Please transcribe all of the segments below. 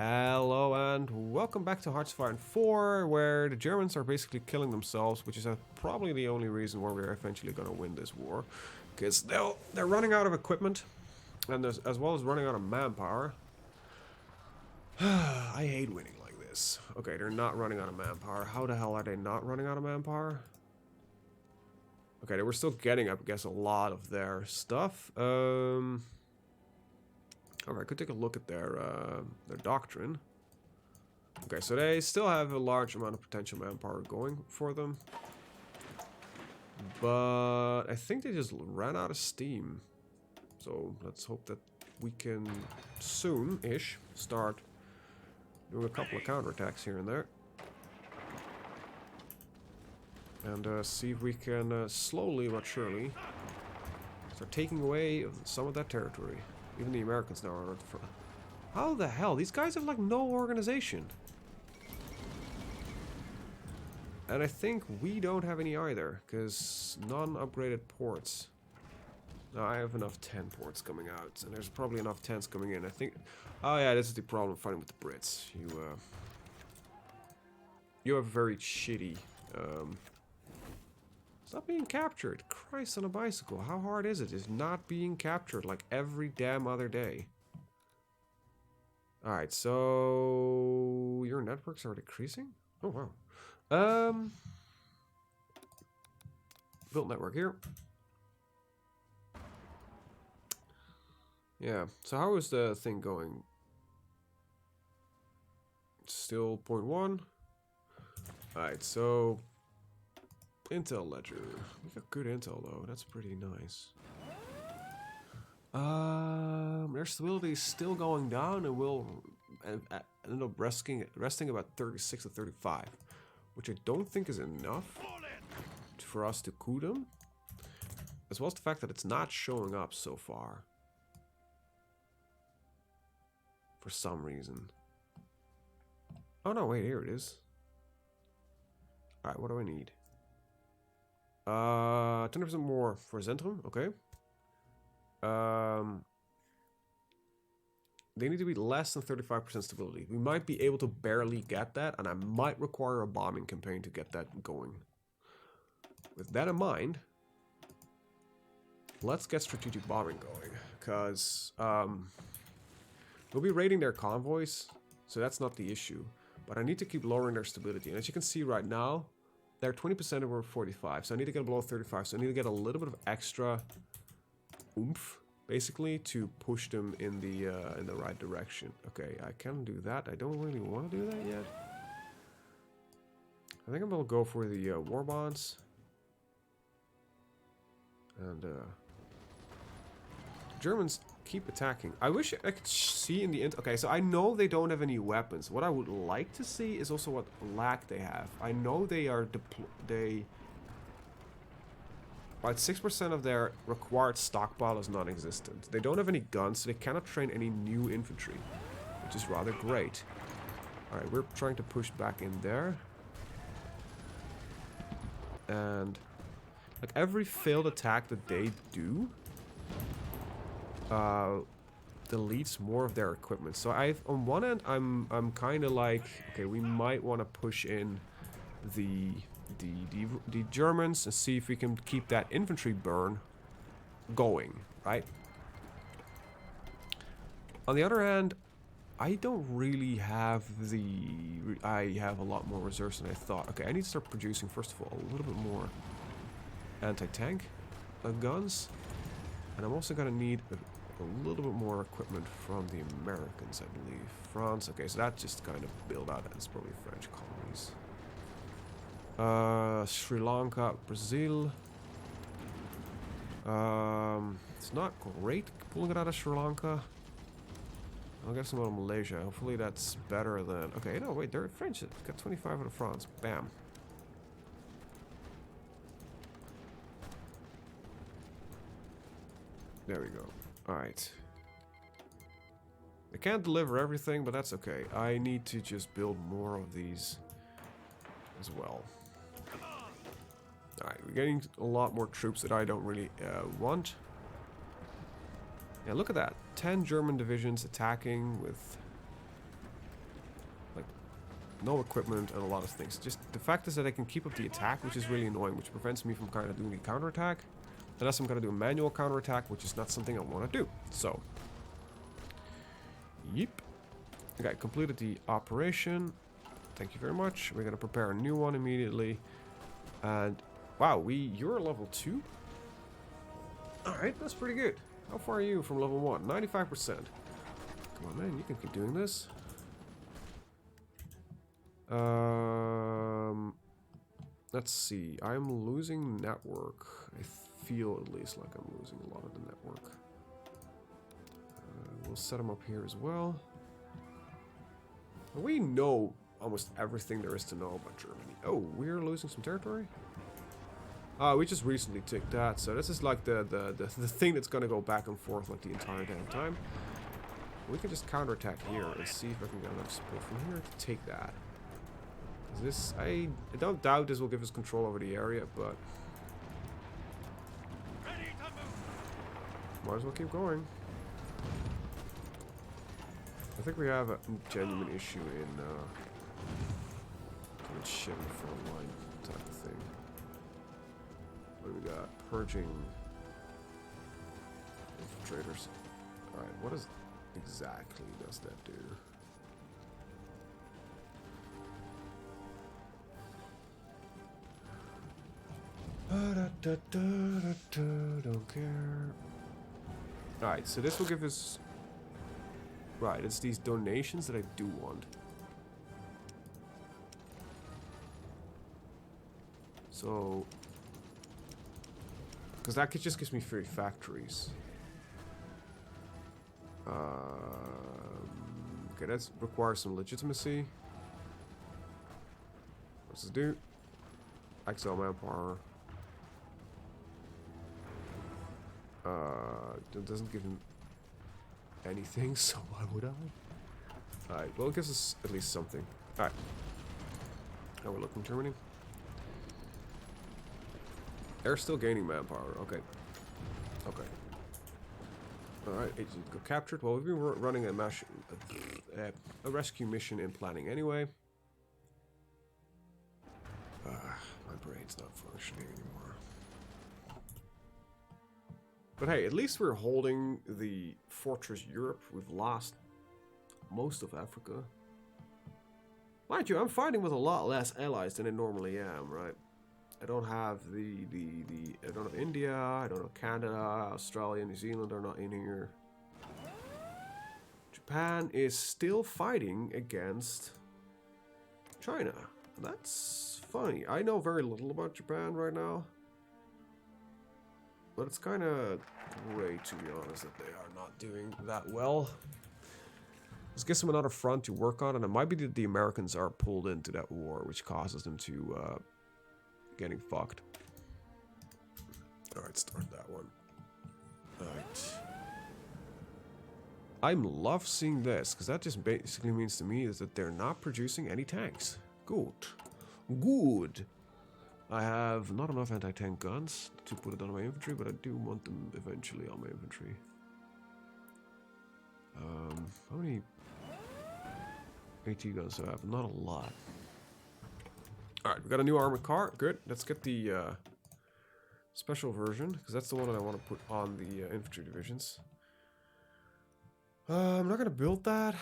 Hello and welcome back to HoI4, where the Germans are basically killing themselves, which is probably the only reason why we're eventually going to win this war. Because they're running out of equipment, and as well as running out of manpower. I hate winning like this. Okay, they're not running out of manpower. How the hell are they not running out of manpower? Okay, they were still getting, I guess, a lot of their stuff. Alright, I could take a look at their doctrine. Okay, so they still have a large amount of potential manpower going for them. But I think they just ran out of steam. So let's hope that we can soon-ish start doing a couple of counterattacks here and there. And see if we can slowly but surely start taking away some of that territory. Even the Americans now are at the front. How the hell? These guys have like no organization. And I think we don't have any either, because non-upgraded ports. No, I have enough 10 ports coming out, and there's probably enough 10s coming in. I think. Oh yeah, this is the problem fighting with the Brits. You have very shitty. Stop being captured. Christ on a bicycle. How hard is it? It's not being captured like every damn other day. Alright, so your networks are decreasing? Oh wow. Built network here. Yeah, so how is the thing going? Still 0.1. Alright, so Intel ledger. We got good intel though. That's pretty nice. Their stability is still going down, and will end up resting about 36 to 35, which I don't think is enough for us to coup them. As well as the fact that it's not showing up so far for some reason. Oh no, wait, here it is. All right, what do I need? 10% more for Zentrum, okay. They need to be less than 35% stability. We might be able to barely get that, and I might require a bombing campaign to get that going. With that in mind, let's get strategic bombing going, because we'll be raiding their convoys, so that's not the issue. But I need to keep lowering their stability, and as you can see right now, they're 20% over 45, so I need to get below 35, so I need to get a little bit of extra oomph, basically, to push them in the right direction. Okay, I can do that. I don't really want to do that yet. I think I'm gonna go for the war bonds. And Germans keep attacking. I wish I could see in the end. Okay, so I know they don't have any weapons. What I would like to see is also what lack they have. I know they are about 6% of their required stockpile is non-existent. They don't have any guns, so they cannot train any new infantry, which is rather great. Alright, we're trying to push back in there. And like every failed attack that they do deletes more of their equipment. So on one end I'm kind of like, okay, we might want to push in the Germans and see if we can keep that infantry burn going, right? On the other hand, I don't really have I have a lot more reserves than I thought. Okay, I need to start producing, first of all, a little bit more anti-tank guns. And I'm also gonna need a little bit more equipment from the Americans, I believe. France, okay, so that just kind of build out, that's probably French colonies. Sri Lanka, Brazil. It's not great pulling it out of Sri Lanka. I'll get some out of Malaysia. Hopefully that's better than... Okay, no, wait, they're French. Got 25 out of France. Bam. There we go. Alright. I can't deliver everything, but that's okay. I need to just build more of these as well. Alright, we're getting a lot more troops that I don't really want. Yeah, look at that. 10 German divisions attacking with no equipment, and a lot of things. Just the fact is that I can keep up the attack, which is really annoying, which prevents me from kind of doing the counterattack. Unless I'm going to do a manual counterattack, which is not something I want to do. So, yep. Okay, completed the operation. Thank you very much. We're going to prepare a new one immediately. And, wow, you're level 2? Alright, that's pretty good. How far are you from level 1? 95%. Come on, man, you can keep doing this. Let's see. I'm losing network. I feel at least like I'm losing a lot of the network. We'll set them up here as well. We know almost everything there is to know about Germany. Oh, we're losing some territory? We just recently took that, so this is like the thing that's gonna go back and forth like the entire damn time. We can just counterattack here and see if I can get enough support from here to take that. This, I don't doubt this will give us control over the area, but might as well keep going. I think we have a genuine issue in shit in the front line type of thing. What do we got? Purging infiltrators. Alright, what exactly does that do? Don't care. Alright, so this will give us... Right, it's these donations that I do want. So... Because that just gives me 3 factories. Okay, that requires some legitimacy. What's this do? XL manpower. It doesn't give him anything, so why would I? Alright, well, it gives us at least something. Alright. Now we're looking Germany. They're still gaining manpower. Okay. Okay. Alright, agent got captured. Well, we've been running a rescue mission in planning anyway. My brain's not functioning anymore. But hey, at least we're holding the Fortress Europe. We've lost most of Africa. Mind you, I'm fighting with a lot less allies than I normally am, right? I don't have I don't have India, I don't have Canada, Australia, New Zealand are not in here. Japan is still fighting against China. That's funny. I know very little about Japan right now. But it's kind of great, to be honest, that they are not doing that well. Let's get them another front to work on, and it might be that the Americans are pulled into that war, which causes them to getting fucked. Alright, start that one. Alright. I love seeing this, because that just basically means to me is that they're not producing any tanks. Good. Good. I have not enough anti-tank guns to put it on my infantry, but I do want them eventually on my infantry. How many AT guns do I have? Not a lot. Alright, we got a new armored car. Good. Let's get the special version, because that's the one that I want to put on the infantry divisions. I'm not going to build that,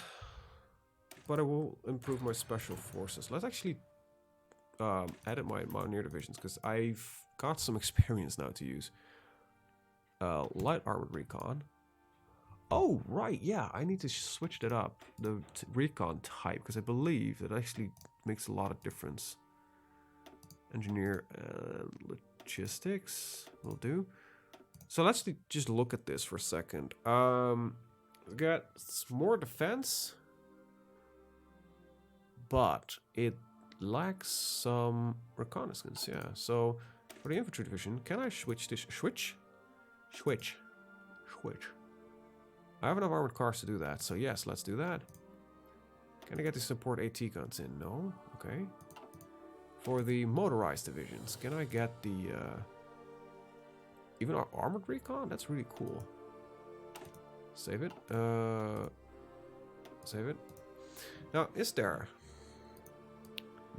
but I will improve my special forces. Let's actually edit my mountaineer divisions, because I've got some experience now to use. Light armored recon. Oh, right, yeah, I need to switch that up, the recon type, because I believe that actually makes a lot of difference. Engineer logistics will do. So let's just look at this for a second. We got more defense, but it lacks some reconnaissance, yeah. So for the infantry division, can I switch this? Switch. I have enough armored cars to do that, so yes, let's do that. Can I get the support AT guns in? No? Okay. For the motorized divisions, can I get the even our armored recon? That's really cool. Save it. Save it. Now, is there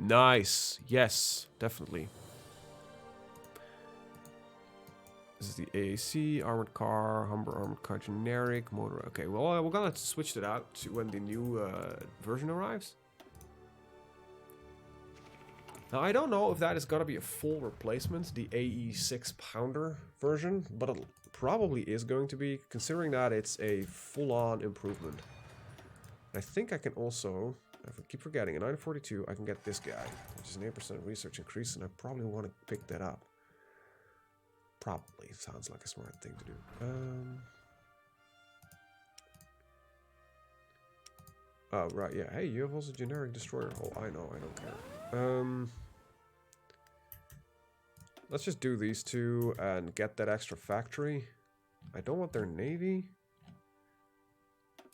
Nice. Yes, definitely. This is the AAC, armored car, Humber armored car, generic, motor. Okay, well, we're gonna switch that out to when the new version arrives. Now, I don't know if that is gonna be a full replacement, the AE 6-pounder version, but it probably is going to be, considering that it's a full-on improvement. I think I can also, if I keep forgetting, in 942, I can get this guy, which is an 8% research increase, and I probably want to pick that up. Probably sounds like a smart thing to do. Oh, right, yeah. Hey, you have also generic destroyer. Oh, I know, I don't care. Let's just do these two and get that extra factory. I don't want their navy.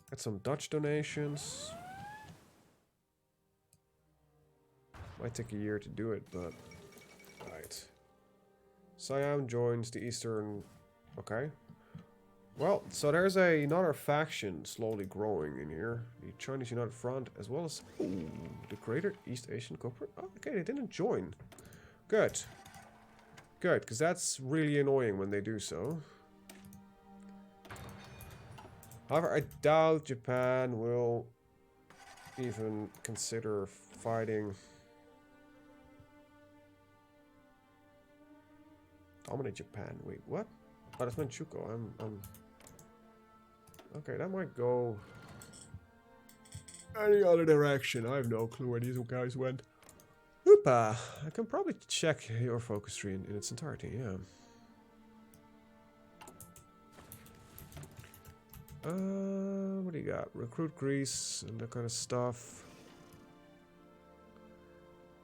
Get some Dutch donations. Might take a year to do it, but... Right. Siam joins the Eastern... Okay. Well, so there's another faction slowly growing in here. The Chinese United Front, as well as... Ooh, the Greater East Asian Corporate... Oh, okay, they didn't join. Good. Good, because that's really annoying when they do so. However, I doubt Japan will even consider fighting... Dominate Japan. Wait, what? Oh, that's Manchukuo. I'm... Okay, that might go... any other direction. I have no clue where these guys went. Oopa! I can probably check your focus tree in its entirety, yeah. What do you got? Recruit Greece and that kind of stuff.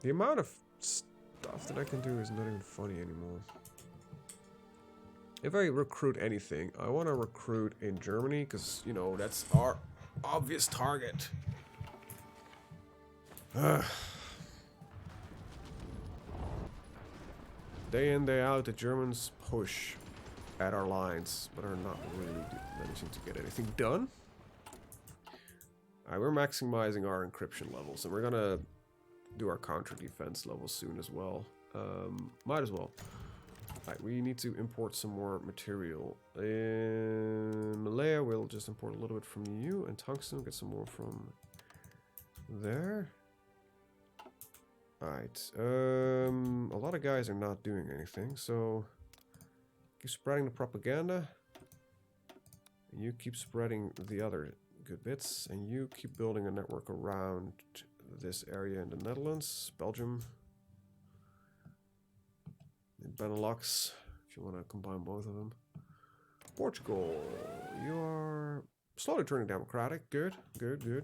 The amount of stuff that I can do is not even funny anymore. If I recruit anything, I want to recruit in Germany, because, you know, that's our obvious target. Day in, day out, the Germans push at our lines, but are not really managing to get anything done. Alright, we're maximizing our encryption levels, and we're gonna do our counter defense levels soon as well. Might as well. Alright, we need to import some more material. In Malaya, we'll just import a little bit from you, and tungsten, we'll get some more from there. Alright, a lot of guys are not doing anything, so keep spreading the propaganda. And you keep spreading the other good bits, and you keep building a network around this area in the Netherlands, Belgium, and Benelux, if you want to combine both of them. Portugal, you are slowly turning democratic. Good, good, good.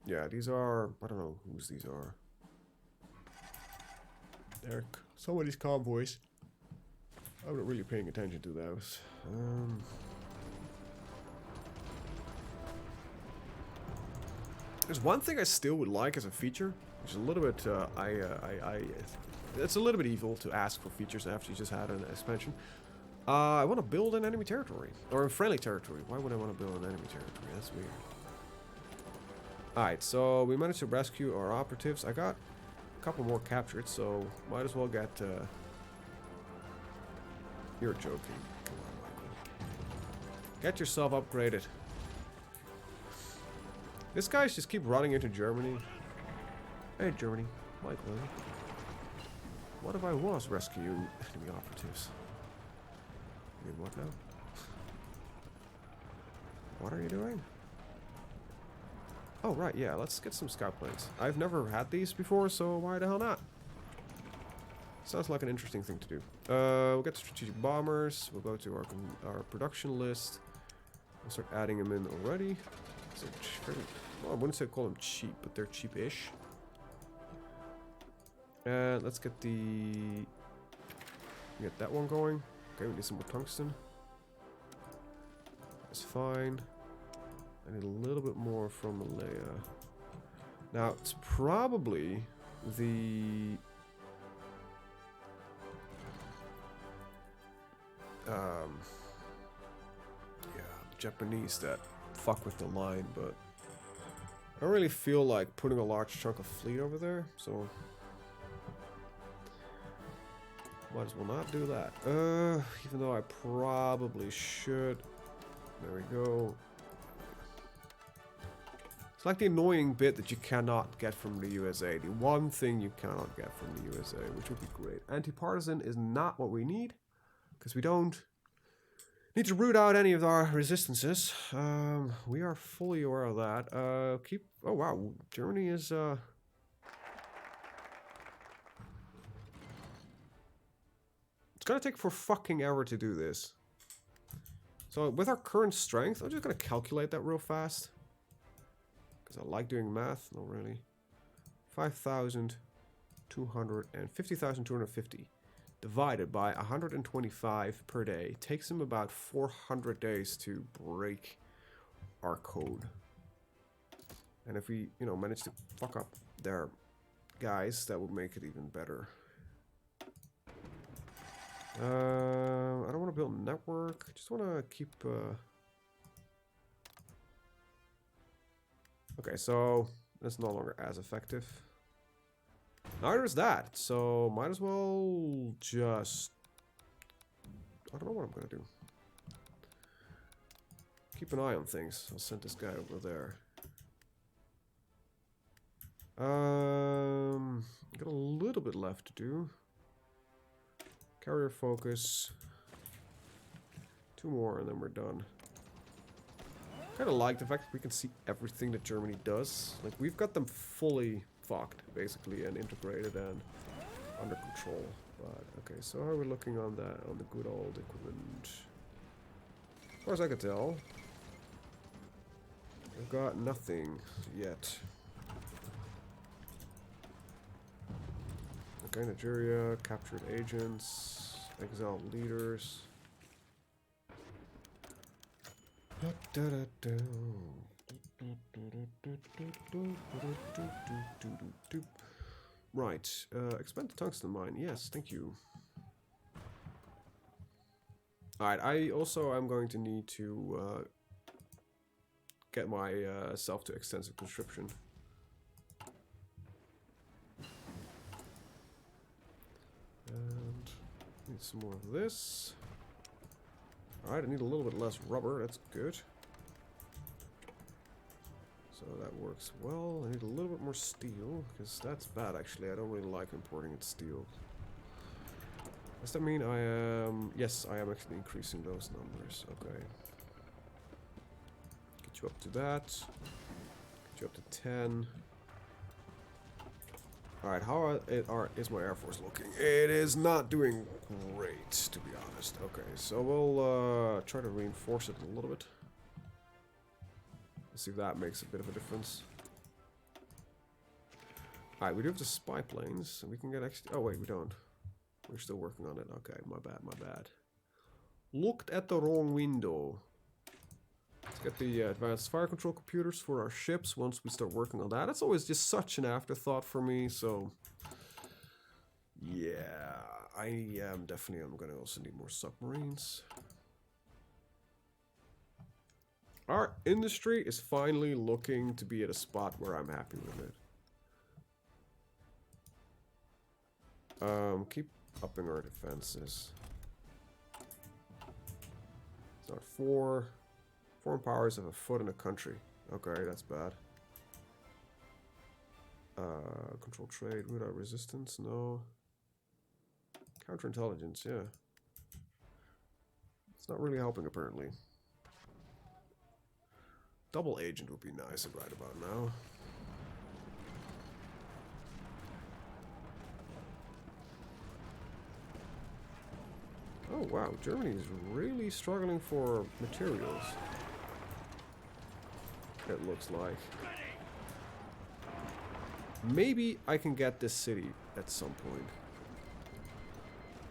Yeah, these are, I don't know whose these are. They're some of these convoys. I'm not really paying attention to those. There's one thing I still would like as a feature, which is a little bit, it's a little bit evil to ask for features after you just had an expansion. I want to build an enemy territory, or a friendly territory. Why would I want to build an enemy territory? That's weird. Alright, so we managed to rescue our operatives. I got a couple more captured, so might as well get... You're joking. Come on, Michael. Get yourself upgraded. These guys just keep running into Germany. Hey, Germany. Michael. What if I was rescuing enemy operatives? I mean, what now? What are you doing? Oh, right, yeah, let's get some scout planes. I've never had these before, so why the hell not? Sounds like an interesting thing to do. We'll get strategic bombers. We'll go to our production list. We'll start adding them in already. So well, I wouldn't say call them cheap, but they're cheap-ish. And let's get get that one going. Okay, we need some more tungsten. That's fine. I need a little bit more from Malaya. Now, it's probably the... yeah, Japanese that fuck with the line, but I don't really feel like putting a large chunk of fleet over there, so might as well not do that. Even though I probably should. There we go. It's like the annoying bit that you cannot get from the USA. The one thing you cannot get from the USA, which would be great. Anti-partisan is not what we need, because we don't need to root out any of our resistances. We are fully aware of that. Oh wow, Germany is it's gonna take for fucking ever to do this. So with our current strength, I'm just gonna calculate that real fast. Because I like doing math, not really. 5,200 and 50,250 divided by 125 per day takes them about 400 days to break our code. And if we, you know, manage to fuck up their guys, that would make it even better. I don't want to build a network. I just want to keep... Okay, so it's no longer as effective. Neither is that, so might as well just... I don't know what I'm going to do. Keep an eye on things. I'll send this guy over there. Got a little bit left to do. Carrier focus. 2 more and then we're done. Kind of like the fact that we can see everything that Germany does. Like, we've got them fully fucked, basically, and integrated and under control. But, okay, so how are we looking on that, on the good old equipment? As far as I can tell, we've got nothing yet. Okay, Nigeria, captured agents, exiled leaders. Right, expand the tungsten mine. Yes, thank you. Alright, I also am going to need to get myself to extensive conscription. And need some more of this. Alright, I need a little bit less rubber, that's good. So that works well. I need a little bit more steel, because that's bad actually. I don't really like importing it steel. Does that mean I am... Yes, I am actually increasing those numbers. Okay. Get you up to that. Get you up to 10. Alright, how is my Air Force looking? It is not doing great, to be honest. Okay, so we'll try to reinforce it a little bit. Let's see if that makes a bit of a difference. Alright, we do have the spy planes. And we can get extra... Oh, wait, we don't. We're still working on it. Okay, my bad, my bad. Looked at the wrong window. Let's get the advanced fire control computers for our ships once we start working on that. That's always just such an afterthought for me, so... Yeah, I am definitely... I'm gonna also need more submarines. Our industry is finally looking to be at a spot where I'm happy with it. Keep upping our defenses. It's not 4. Foreign powers have a foot in a country. Okay, that's bad. Control trade, root out resistance, no. Counterintelligence, yeah. It's not really helping apparently. Double agent would be nice right about now. Oh wow, Germany is really struggling for materials. It looks like. Maybe I can get this city at some point.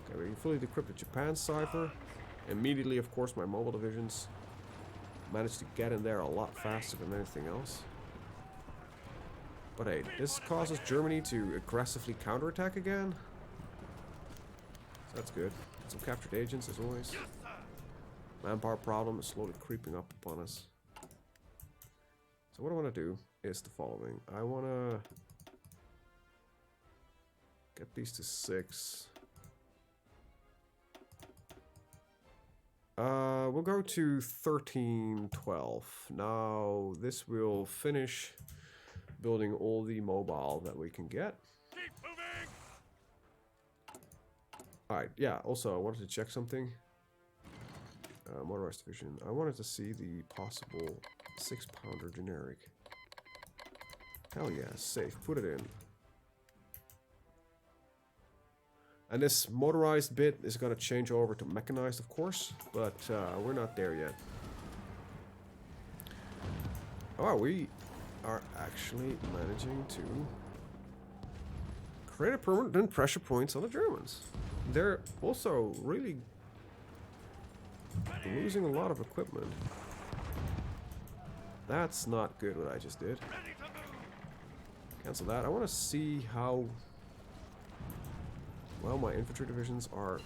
Okay, we can fully decrypt the Japan cipher. Immediately, of course, my mobile divisions managed to get in there a lot faster than anything else. But hey, this causes Germany to aggressively counterattack again. So that's good. Some captured agents as always. Manpower problem is slowly creeping up upon us. So what I want to do is the following. I want to get these to 6. We'll go to 13, 12. Now, this will finish building all the mobile that we can get. Keep moving. Alright, yeah, also I wanted to check something. Motorized division. I wanted to see the possible 6-pounder generic. Hell yeah, safe. Put it in. And this motorized bit is going to change over to mechanized, of course, but we're not there yet. Oh, we are actually managing to create a permanent pressure points on the Germans. They're also really losing a lot of equipment. That's not good what I just did. Cancel that. I want to see how well my infantry divisions are.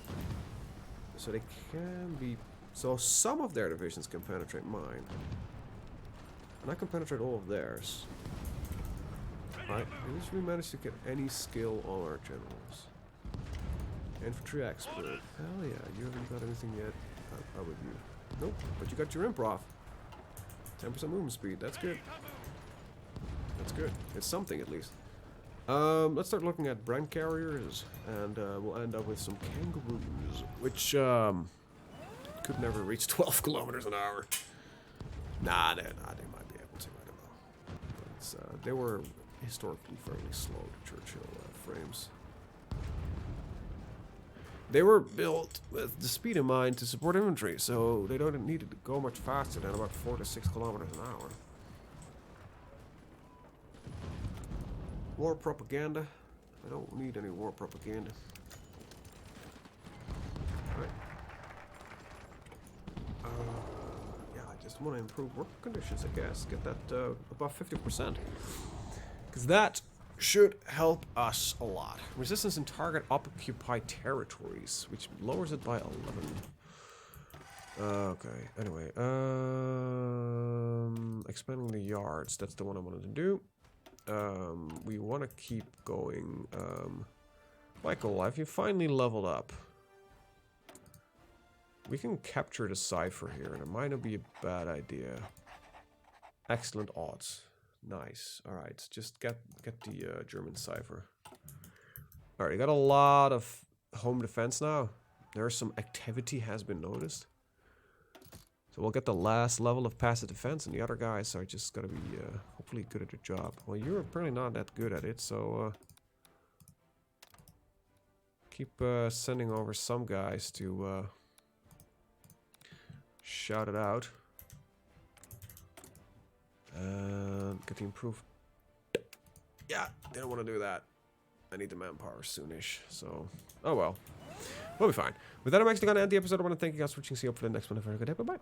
So they can be... So some of their divisions can penetrate mine. And I can penetrate all of theirs. Right, maybe we manage to get any skill on our generals. Infantry expert. Hell yeah, you haven't got anything yet. How about you? Nope, but you got your improv. 10% movement speed, that's good. That's good. It's something at least. Let's start looking at Brand carriers, and we'll end up with some kangaroos, which could never reach 12 kilometers an hour. Nah, they might be able to. I don't know. It's, they were historically fairly slow to Churchill frames. They were built with the speed in mind to support infantry, so they don't need to go much faster than about 4 to 6 kilometers an hour. War propaganda. I don't need any war propaganda. Alright. Yeah, I just want to improve work conditions, I guess. Get that above 50%. Because that should help us a lot. Resistance in target occupied territories, which lowers it by 11. Okay, anyway. Expanding the yards. That's the one I wanted to do. We want to keep going. Michael, have you finally leveled up? We can capture the cipher here, and it might not be a bad idea. Excellent odds. Nice. Alright, just get the German cipher. Alright, you got a lot of home defense now. There's some activity has been noticed. So we'll get the last level of passive defense, and the other guys are just gonna be hopefully good at their job. Well, you're apparently not that good at it, so keep sending over some guys to shout it out. Get the improved. Yeah, they don't want to do that. I need the manpower soonish, so oh well. We'll be fine. With that, I'm actually going to end the episode. I want to thank you guys for watching. See you up for the next one. Have a very good day. Bye-bye.